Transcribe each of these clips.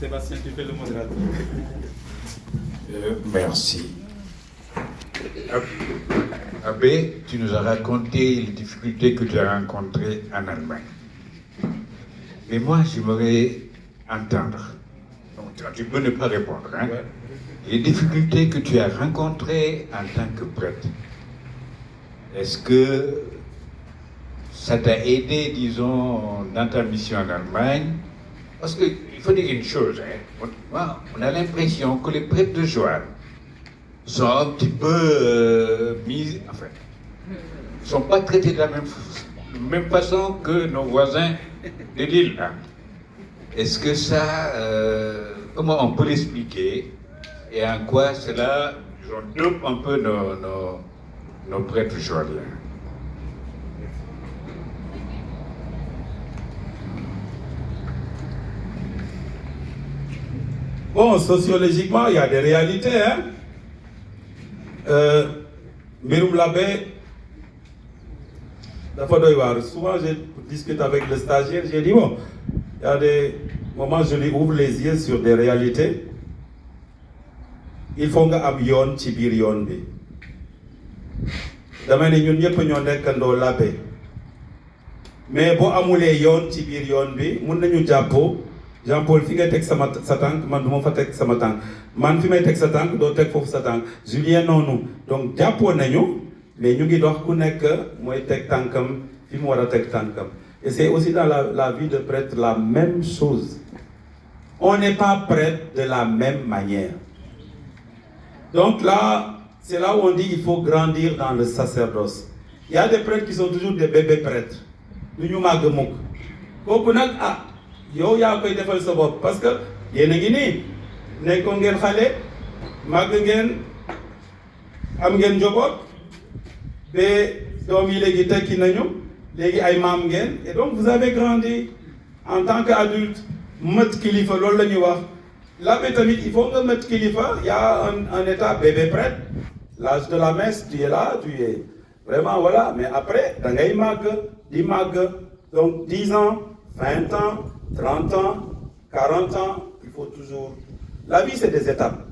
Sébastien, tu fais le modérateur. Merci. Abbé, tu nous as raconté les difficultés que tu as rencontrées en Allemagne. Mais moi, j'aimerais entendre. Donc, tu peux ne pas répondre. Hein? Ouais. Les difficultés que tu as rencontrées en tant que prêtre, est-ce que ça t'a aidé, disons, dans ta mission en Allemagne? Parce qu'il faut dire une chose, hein. On a l'impression que les prêtres de Joanne sont un petit peu mis, enfin, ne sont pas traités de la même façon que nos voisins de l'île. Hein. Est-ce que ça, comment on peut l'expliquer et en quoi cela, on dope un peu nos prêtres joanniens? Bon, sociologiquement, il y a des réalités. Hein? Miroum Labé, souvent je discute avec le stagiaire, j'ai dit, bon, il y a des moments où je lui ouvre les yeux sur des réalités. Il faut que am yoon ci biir yoon bi dama ne ñun ñëpp ñoo nekkandoo Labé mais boo amulee yoon ci biir yoon bi mun nañu jàppoo Jean-Paul fi nga teg sa tànk man du ma fa teg sama tànk man fi may teg sa tànk doo teg foofu sa tànk Julien noonu donc jàppoo nañu mais ñu ngi dox ku nekk mooy teg tànkam fi mu war a teg tànkam et c'est aussi dans la vie de prêtre la même chose. On n'est pas prêtre de la même manière. Donc là, c'est là où on dit qu'il faut grandir dans le sacerdoce. Il y a des prêtres qui sont toujours des bébés prêtres. Du ñu màgg mukk kooku nag ah yow yaa koy defal sa bopp parce que yéen a ngi nii nekkoon ngeen xale màgg ngeen am ngeen njaboot ba doom yi léegi tekki nañu léegi ay maam ngeen et donc vous avez grandi en tant qu'adulte mët kilifa loolu la ñuy wax. L'abbé tamit il faut nga mët kilifa il y a un état bébé prêtre l'âge de la messe tu es là tu es vraiment voilà mais après da ngay màgg di màgg donc 10 ans 20 ans 30 ans 40 ans il faut toujours la vie c'est des étapes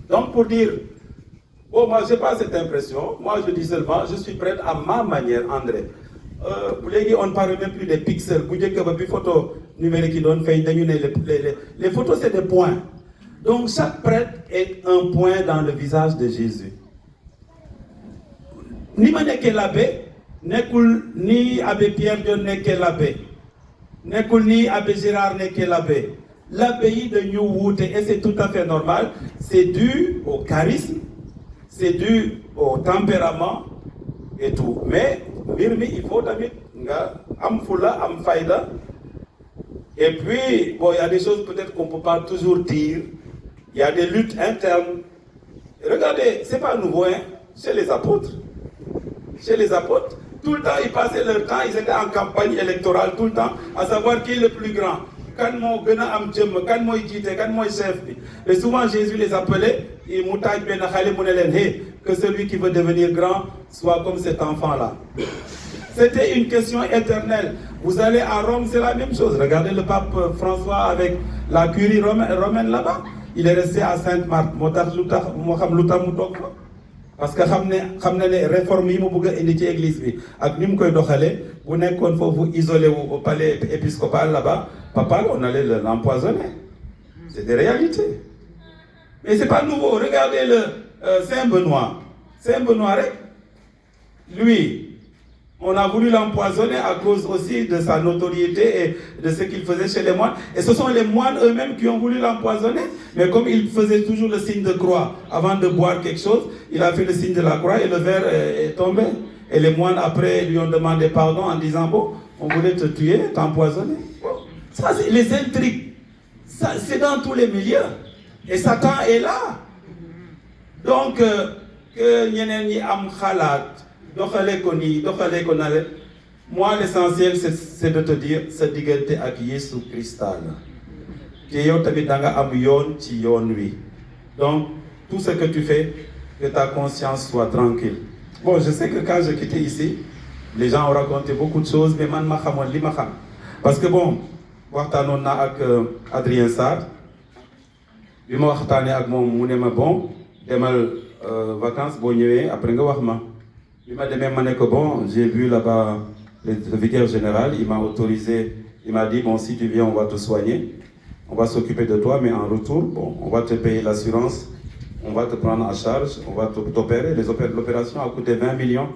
donc pour dire bon moi j'ai pas cette impression moi je dis seulement je suis prêtre à ma manière André léegi on ne parle même plus des pixels bu njëkk ba bi photo numérique yi doon feeñ dañu ne les photos c'est des points donc chaque prêtre est un point dans le visage de Jésus ni ma nekkee l'abbé nekkul ni abbé Pierre Dione nekkee l'abbé nekkul ni abbé Gérard nekkee l'abbé l'abbé yi dañu wuute et c'est tout à fait normal c'est dû au charisme c'est dû au tempérament et tout mais mbir mi il faut tamit nga am fula am fayda et puis bon il y a des choses peut-être qu'on peut pas toujours dire il y a des luttes internes regardez c'est pas nouveau hein chez les apôtres tout le temps ils passaient leur temps ils étaient en campagne électorale tout le temps à savoir qui est le plus grand kan moo gën a am jëmm kan mooy jiite kan mooy chef bi et souvent Jésus les appelait et mu taaj benn xale mu ne leen hey que celui qui veut devenir grand soit comme cet enfant-là. C'était une question éternelle. Vous allez à Rome, c'est la même chose. Regardez le pape François avec la curie romaine là-bas. Il est resté à Sainte-Marthe. Parce que xam na ne réforme yi mu bëgg a indi ci église bi ak ni mu koy doxalee bu nekkoon foofu isolé wu au palais épiscopal là-bas papa on allait l'empoisonner. C'est des réalités. Mais c'est pas nouveau. Regardez le Saint-Benoît. Saint-Benoît, lui, on a voulu l'empoisonner à cause aussi de sa notoriété et de ce qu'il faisait chez les moines. Et ce sont les moines eux-mêmes qui ont voulu l'empoisonner. Mais comme il faisait toujours le signe de croix avant de boire quelque chose, il a fait le signe de la croix et le verre est tombé. Et les moines après lui ont demandé pardon en disant bon, on voulait te tuer, t'empoisonner. Ça, c'est les intrigues. Ça, c'est dans tous les milieux. Et Satan est là. Donc, que ñeneen ñi am xalaat doxale ko nii doxale ko nale moi l'essentiel c'est de te dire sa diggante ak Yesu Christa la te yow tamit da nga am yoon ci yoon wi donc tout ce que tu fais que ta conscience soit tranquille bon je sais que quand je quittais ici les gens ont raconté beaucoup de choses mais man ma xamoon li ma xam parce que bon waxtaanoon naa ak Adrien Sarr bi ma waxtaanee ak moom mu ne ma bon demal vacances boo ñëwee après nga wax ma bi ma demee ma ne ko bon j'ai vu là-bas le vicaire général, il m'a autorisé, il m'a dit bon si tu viens on va te soigner, on va s'occuper de toi mais en retour bon on va te payer l'assurance, on va te prendre en charge, on va t'opérer. L'opération a coûté 20 millions.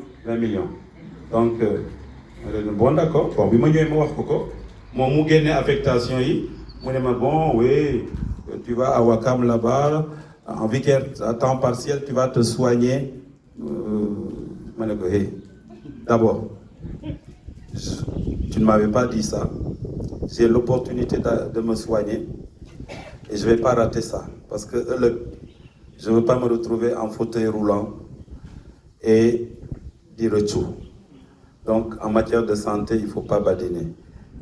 Donc bon d'accord bon bi ma ñëwee ma wax ko moom mu génne affectation yi mu ne ma bon oui tu vas à Ouakam là-bas en vicaire à temps partiel tu vas te soigner ma ne ko hey d'abord tu ne m'avais pas dit ça. J'ai l'opportunité de me soigner et je ne vais pas rater ça parce que je ne veux pas me retrouver en fauteuil roulant et dire tout. Donc en matière de santé, il ne faut pas badiner.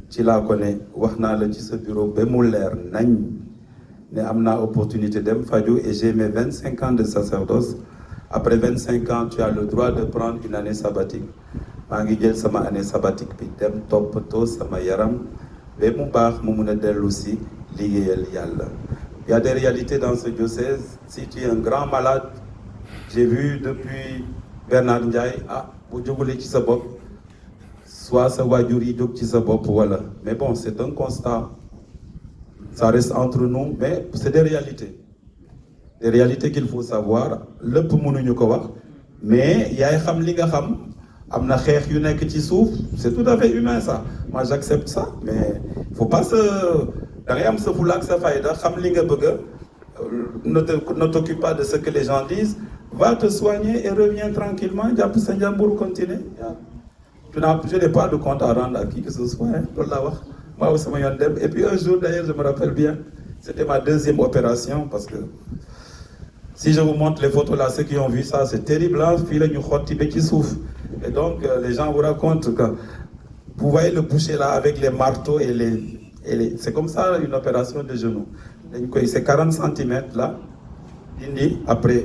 Tu la connais, wax naa la ci sa bureau ba mu leer nañ ne am naa opportunité dem faju et j'ai mes 25 ans de sacerdoce. Après 25 ans, tu as le droit de prendre une année sabbatique. maa ngi jël sama année sabbatique bi dem toppatoo sama yaram ba mu baax mu mun a dellu si liggéeyal yàlla. Il y a des réalités dans ce diocèse. Si tu es un grand malade, j'ai vu depuis Bernard Ndiaye bu jógulee ci sa bopp soit sa waajur yi jóg ci sa bopp wala mais bon c'est un constat. Ça reste entre nous mais c'est des réalités qu'il faut savoir. lépp mënuñu ko wax mais yaay xam li nga xam. am na xeex yu nekk ci suuf c'est tout à fait humain ça moi j'accepte ça mais faut pas da ngay am sa fulla ak sa fayda xam li nga bëgg ne t'occupe pas de ce que les gens disent va te soigner et reviens tranquillement jàpp sa njàmbur continuer je n'ai pas de compte à rendre à qui que ce soit loolu laa wax maa sama yoon dem et puis un jour d'ailleurs je me rappelle bien c'était ma deuxième opération parce que si je vous montre les photos là ceux qui ont vu ça c'est terrible fii la ñu xotti ba ci suuf. Et donc, les gens vous racontent que vous voyez le boucher là avec les marteaux et les c'est comme ça une opération de genou. C'est 40 cm là, après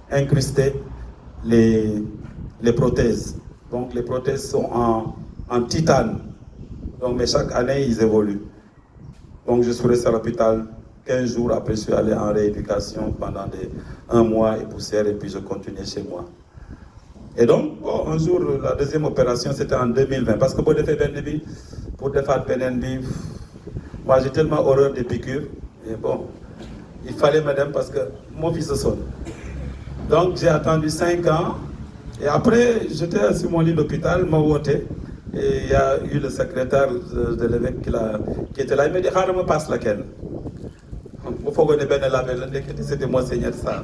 incruster les prothèses. Donc les prothèses sont en titane. Donc, mais chaque année, ils évoluent. Donc je suis resté à l'hôpital 15 jours, après je suis allé en rééducation pendant 1 mois et poussière, et puis je continuais chez moi. Et donc, bon, un jour, la deuxième opération, c'était en 2020. Parce que pour faire PNB, moi j'ai tellement horreur des piqûres. Et bon, il fallait m'aider parce que mon fils se sonne. Donc j'ai attendu 5 ans. Et après, j'étais sur mon lit d'hôpital, m'a voté. Et il y a eu le secrétaire de l'évêque qui était là. Il m'a dit, je me passe laquelle. C'était Monseigneur Sarr.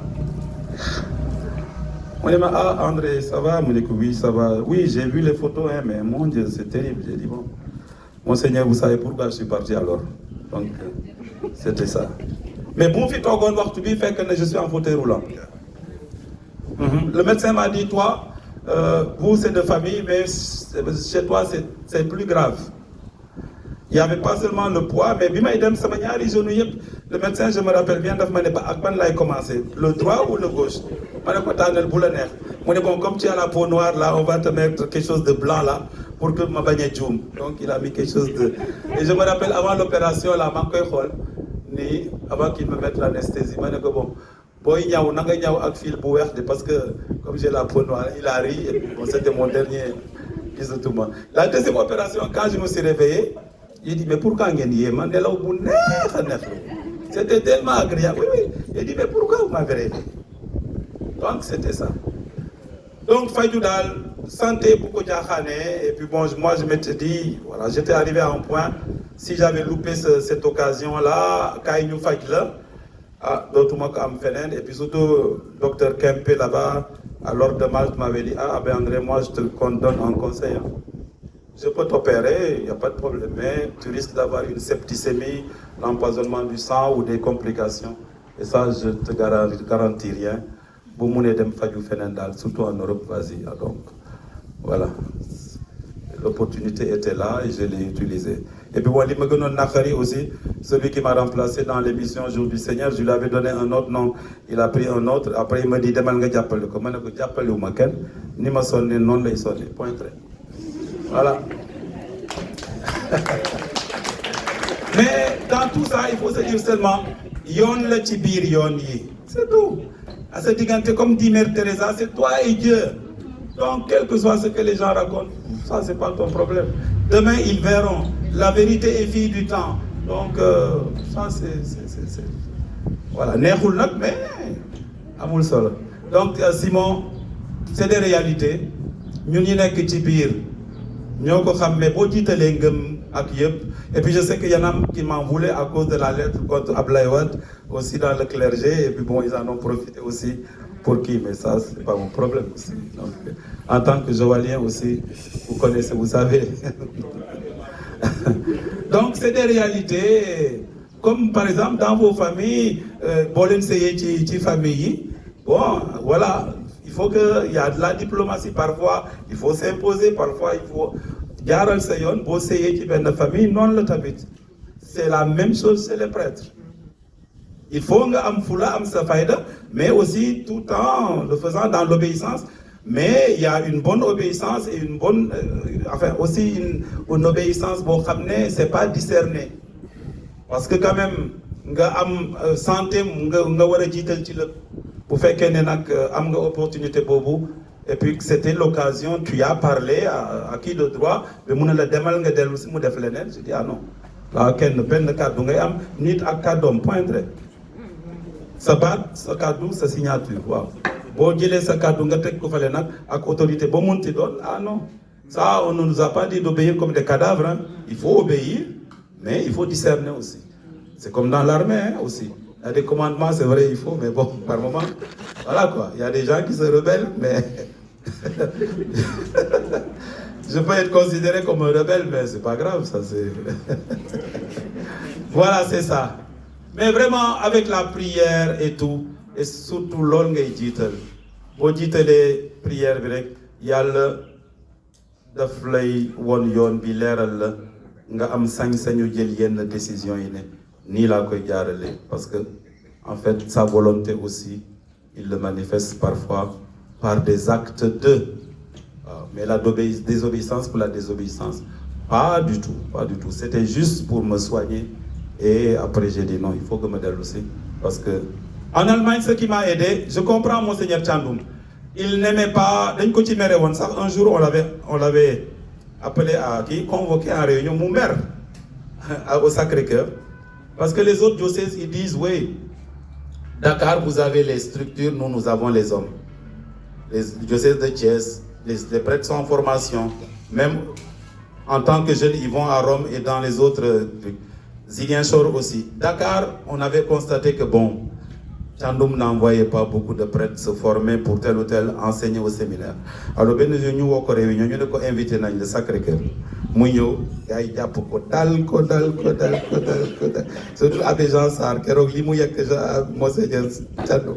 On dit, André, ça va? Mon dit, oui, ça va. Oui, j'ai vu les photos, mais mon Dieu, c'est terrible. J'ai dit, bon, Monseigneur, vous savez pourquoi je suis parti alors? Donc, c'était ça. Mais bon, je suis en fauteuil roulant. Le médecin m'a dit, toi, vous, c'est de famille, mais chez toi, c'est plus grave. Il n'y avait pas seulement le poids, mais le médecin, je me rappelle bien, il a commencé. Le droit ou le gauche? Bon, comme tu as la peau noire là, on va te mettre quelque chose de blanc là pour que ma bagne djoum. Donc il a mis quelque chose de. Et je me rappelle avant l'opération là, avant qu'il me mette l'anesthésie, je me dit bon, parce que comme j'ai la peau noire, il a ri et bon, c'était mon dernier bis de tout le monde. La deuxième opération, quand je me suis réveillé, il dit mais pourquoi c'était tellement agréable. Oui, oui. Il dit mais pourquoi vous m'avez réveillé? Donc c'était ça. Donc Fayoudal, santé beaucoup et puis bon, moi je m'étais dit, voilà, j'étais arrivé à un point, si j'avais loupé cette occasion-là, Kaïnou Fayla, d'autres mois comme Fenen, et puis surtout docteur Kempe là-bas, à l'ordre de Malte m'avait dit, André, moi je te donne un conseil. Je peux t'opérer, il n'y a pas de problème, mais tu risques d'avoir une septicémie, l'empoisonnement du sang ou des complications. Et ça, je ne te garantis rien. Surtout en Europe, vas-y. Donc, voilà. L'opportunité était là et je l'ai utilisée. Et puis, aussi, celui qui m'a remplacé dans l'émission Jour du Seigneur, je lui avais donné un autre nom. Il a pris un autre. Après, il me dit, ni ma sonné, non, les sonné. Point très. Voilà. Mais dans tout ça, il faut se dire seulement, yon le tibir yon yi. C'est tout. À ce digante, comme dit Mère Teresa, c'est toi et Dieu. Donc, quel que soit ce que les gens racontent, ça, c'est pas ton problème. Demain, ils verront. La vérité est fille du temps. Donc, ça, c'est... Voilà, neexul nak, mais amul solo. Donc, Simon, c'est des réalités. Ñun ñi nekk ci biir ñoo ko xam, mais boo jiitalee ngëm ak yëpp. Et puis je sais qu'il y en a qui m'en voulaient à cause de la lettre contre Abdoulaye Wade, aussi dans le clergé, et puis bon, ils en ont profité aussi pour qui, mais ça, c'est pas mon problème aussi. Donc, en tant que Joalien aussi, vous connaissez, vous savez. Donc c'est des réalités, comme par exemple dans vos familles, Bolen Seye famille, bon, voilà. Il faut qu'il y a de la diplomatie parfois, il faut s'imposer, parfois il faut... Jaral Sayon, bo seye ci ben famille, non le tabit. C'est la même chose chez les prêtres. Il faut nga am fula, am sa faïda, mais aussi tout en le faisant dans l'obéissance. Mais il y a une bonne obéissance et une bonne... enfin, aussi une obéissance, bon, c'est pas discerné. Parce que quand même, nga am santé, nga wara jital ci lepp. Pour faire qu'il y ait une opportunité pour vous, et puis c'était l'occasion, tu as parlé à qui de droit, mais mon le demal nga delu si mu def lenen, je dis ah non. Là kenn ben cadeau ngay am nit ak cadeau poindre. Sa baat, sa cadeau, sa signature, waaw. Bo jëlé sa cadeau nga tek ko fale nak ak autorité bo monti doon, ah non. Ça on ne nous a pas dit d'obéir comme des cadavres, hein. Il faut obéir, mais il faut discerner aussi. C'est comme dans l'armée, hein, aussi. Il y a des commandements, c'est vrai, il faut, mais bon, par moment, voilà quoi. Il y a des gens qui se rebellent, mais je peux être considéré comme un rebelle, mais c'est pas grave, ça c'est... Voilà, c'est ça. Mais vraiment, avec la prière et tout, et surtout l'on ngay jiital, boo jiitalee prière bi rek, Yàlla daf lay won yoon bi leeral la nga am sañ-sañu jël yenn décision yi ne nii laa koy jaarale, parce que en fait sa volonté aussi il le manifeste parfois par des actes de mais la désobéissance pour la désobéissance, pas du tout, pas du tout. C'était juste pour me soigner et après j'ai dit non, il faut que me délousser, parce que en Allemagne, ce qui m'a aidé, je comprends Monseigneur Tchandoum, il n'aimait pas, un jour on l'avait appelé à qui, convoqué en réunion, mon maire au Sacré-Cœur. Parce que les autres diocèses, ils disent, oui, Dakar, vous avez les structures, nous avons les hommes. Les diocèses de Thiès, les prêtres sont en formation. Même en tant que jeunes, ils vont à Rome et dans les autres trucs. Ziguinchor aussi. Dakar, on avait constaté que bon, Tchandoum n'envoyait pas beaucoup de prêtres se former pour tel ou tel enseigner au séminaire. Alors, ben nous avons réunion, nous avons invité dans le Sacré-Cœur. Mounio, il y a beaucoup dal. Surtout avec Jean Sarr, qui est limouillé que Monseigneur Tchandoum.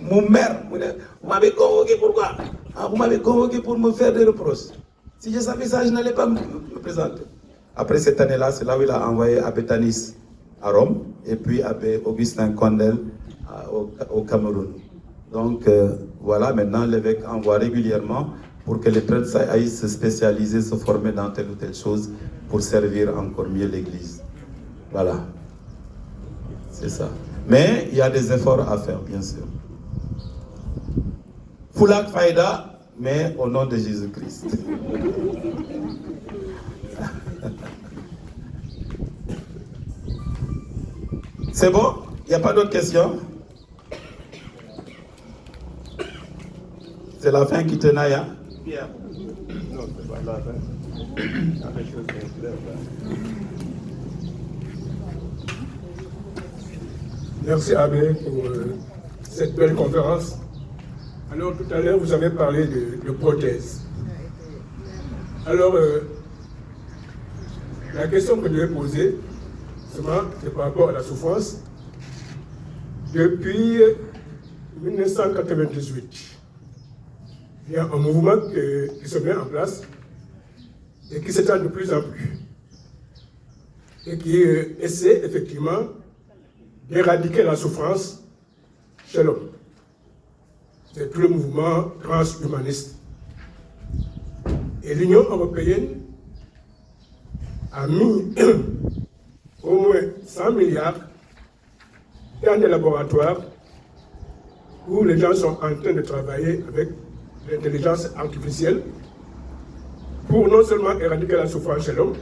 Mon maire, vous m'avez convoqué pourquoi? Vous m'avez convoqué pour me faire des reproches. Si je savais ça, je n'allais pas me présenter. Après cette année-là, c'est là où il a envoyé Abbé Tanis à Rome et puis Abbé Augustin Condel au Cameroun. Donc voilà, maintenant l'évêque envoie régulièrement pour que les prêtres aillent se spécialiser, se former dans telle ou telle chose pour servir encore mieux l'Église. Voilà, c'est ça. Mais il y a des efforts à faire, bien sûr. Foulak Faïda, mais au nom de Jésus-Christ. C'est bon? Il n'y a pas d'autres questions? C'est la fin qui tenaille, hein? Pierre. Non, c'est pas la fin. Merci Abbé pour cette belle conférence. Alors tout à l'heure, vous avez parlé de prothèses. Alors, la question que je vais poser, c'est par rapport à la souffrance. Depuis 1998, il y a un mouvement qui se met en place et qui s'étend de plus en plus. Et qui essaie effectivement d'éradiquer la souffrance chez l'homme. C'est tout le mouvement transhumaniste. Et l'Union européenne a mis au moins 100 milliards dans des laboratoires où les gens sont en train de travailler avec l'intelligence artificielle pour non seulement éradiquer la souffrance chez l'homme,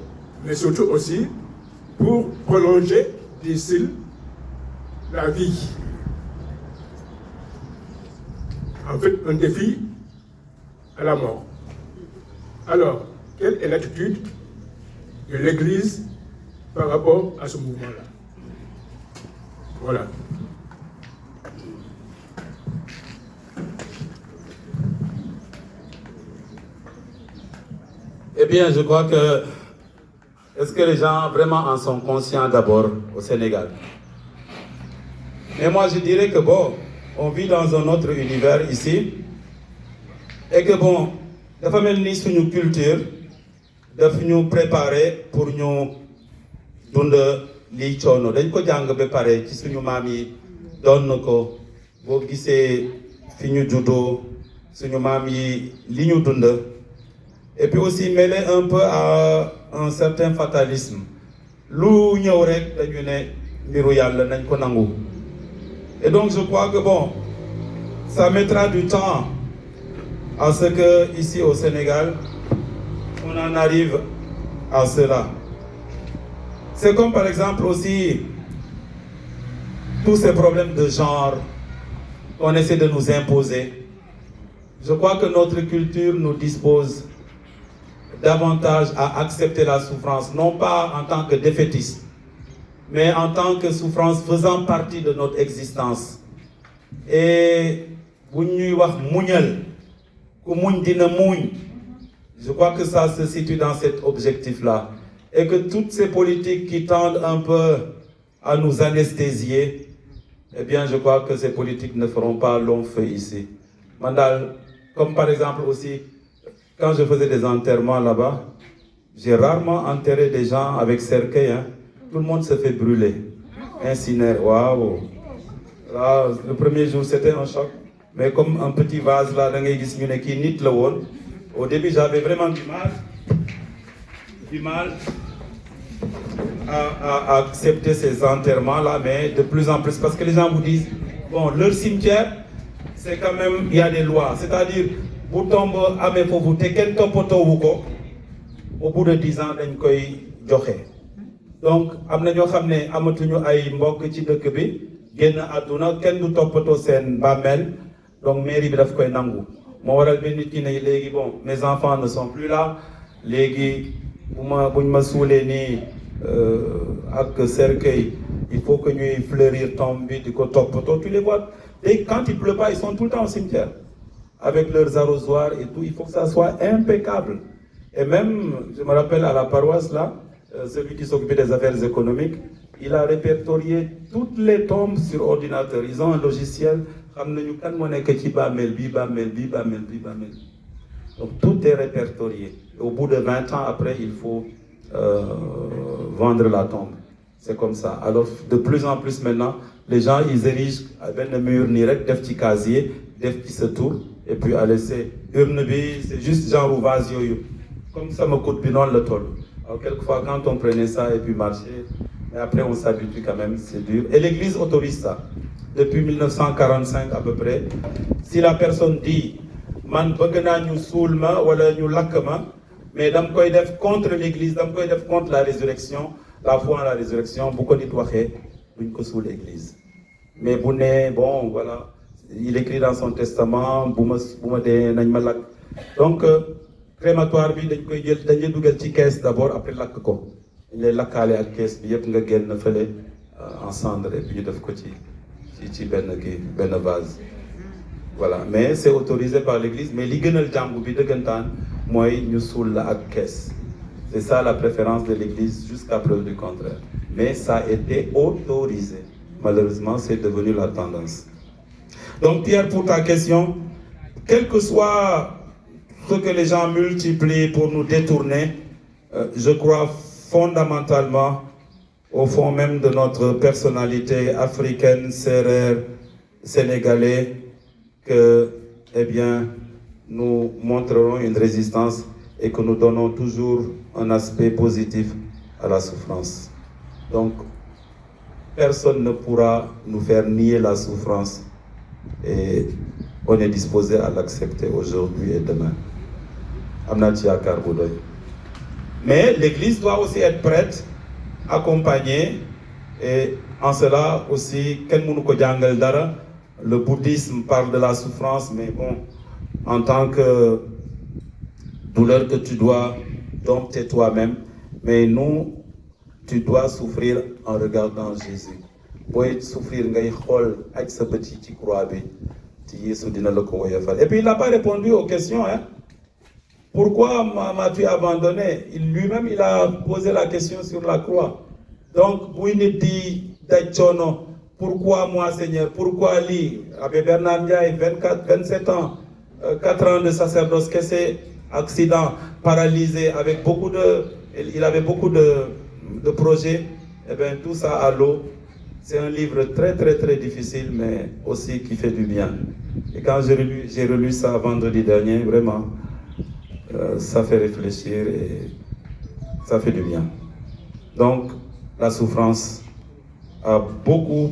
mais surtout aussi pour prolonger, disent-ils, la vie. En fait, un défi à la mort. Alors, quelle est l'attitude de l'Église par rapport à ce mouvement-là? Voilà. Eh bien, je crois que... Est-ce que les gens vraiment en sont conscients d'abord au Sénégal? Mais moi, je dirais que bon, on vit dans un autre univers ici. Et que bon, dafa melni suñu culture daf ñu préparer pour ñu dund li coono dañ ko jàng ba pare ci suñu maam yi doon na ko boo gisee fi ñu juddoo suñu maam yi li ñu dund. Et puis aussi mêlé un peu à un certain fatalisme. Lu ñëw rek dañu ne mbiru yàlla nañ ko nangu. Et donc je crois que bon, ça mettra du temps à ce que ici au Sénégal, on en arrive à cela. C'est comme par exemple aussi tous ces problèmes de genre qu'on essaie de nous imposer. Je crois que notre culture nous dispose davantage à accepter la souffrance, non pas en tant que défaitiste, mais en tant que souffrance faisant partie de notre existence. Et je crois que ça se situe dans cet objectif-là. Et que toutes ces politiques qui tendent un peu à nous anesthésier, eh bien je crois que ces politiques ne feront pas long feu ici. Mandal, comme par exemple aussi, quand je faisais des enterrements là-bas, j'ai rarement enterré des gens avec cercueil. Hein. Tout le monde se fait brûler, incinéré. Waouh! Là, le premier jour, c'était un choc. Mais comme un petit vase là, au début, j'avais vraiment du mal à accepter ces enterrements-là, mais de plus en plus, parce que les gens vous disent, bon, leur cimetière, c'est quand même, il y a des lois. C'est-à-dire, vous tombez à mes pauvres, au bout de 10 ans, dañ koy joxe. Donc, amna ñoo xamné amatuñu ay mbokk ci dëkk bi, génn àdduna kenn du toppatoo seen bàmmeel, donc mairie bi daf koy nangu. Moo waral bi nit ki ne léegi bon, mes enfants ne sont plus là, léegi buñ ma suulee nii ak cercueil, il faut que ñuy fleurir tombe bi di ko toppatoo, tu les vois. Et quand il pleut pas, ils sont tout le temps au cimetière, avec leurs arrosoirs et tout, il faut que ça soit impeccable. Et même, je me rappelle à la paroisse là, celui qui s'occupait des affaires économiques, il a répertorié toutes les tombes sur ordinateur. Ils ont un logiciel, donc tout est répertorié. Et au bout de 20 ans après, il faut vendre la tombe. C'est comme ça. Alors de plus en plus maintenant, les gens ils érigent un mur direct, des petits casiers, des petits setours, et puis à laisser urne bi, c'est juste genre ou vase yoyo. Comme ça me coûte bien le toll. Alors quelquefois quand on prenait ça et puis marchait, mais après on s'habitue quand même, c'est dur. Et l'église autorise ça. Depuis 1945 à peu près. Si la personne dit man bëgg naa ñu suul ma wala ñu lakk ma, mais dam koy def contre l'église, dam koy def contre la résurrection, la foi en la résurrection, bu ko nit waxee duñ ko suul l'église. Mais bu ne bon voilà, il écrit dans son testament bu ma dee nañ ma lakk. Donc crématoire bi dañ koy jël dañuy dugal ci caisse d'abord après lakk ko. Dañ lay lakkaale ak caisse bi yëpp nga génn fële en cendre et puis ñu def ko ci benn vase. Voilà, mais c'est autorisé par l'église, mais li gënal jàngu bi dëggantaan mooy ñu suul la ak caisse. C'est ça la préférence de l'église jusqu'à preuve du contraire. Mais ça a été autorisé. Malheureusement, c'est devenu la tendance. Donc Pierre, pour ta question, quel que soit ce que les gens multiplient pour nous détourner, je crois fondamentalement au fond même de notre personnalité africaine, sérère, sénégalais, que, eh bien, nous montrerons une résistance et que nous donnons toujours un aspect positif à la souffrance. Donc, personne ne pourra nous faire nier la souffrance. Et on est disposé à l'accepter aujourd'hui et demain. Amnatia Karboudoy. Mais l'Église doit aussi être prête, accompagnée, et en cela aussi, le bouddhisme parle de la souffrance, mais bon, en tant que douleur que tu dois dompter toi-même, mais nous, tu dois souffrir en regardant Jésus. Pour souffrir, avec ce petit croix. Et puis il n'a pas répondu aux questions. Hein? Pourquoi m'as-tu abandonné? Lui-même, il a posé la question sur la croix. Donc, Bouini dit, pourquoi moi, Seigneur? Pourquoi lui? Abbé Bernard Ndiaye, 27 ans, 4 ans de sacerdoce, accident, paralysé, avec il avait beaucoup de projets. Et bien, tout ça à l'eau. C'est un livre très, très, très difficile, mais aussi qui fait du bien. Et quand j'ai relu ça vendredi dernier, vraiment, ça fait réfléchir et ça fait du bien. Donc, la souffrance a beaucoup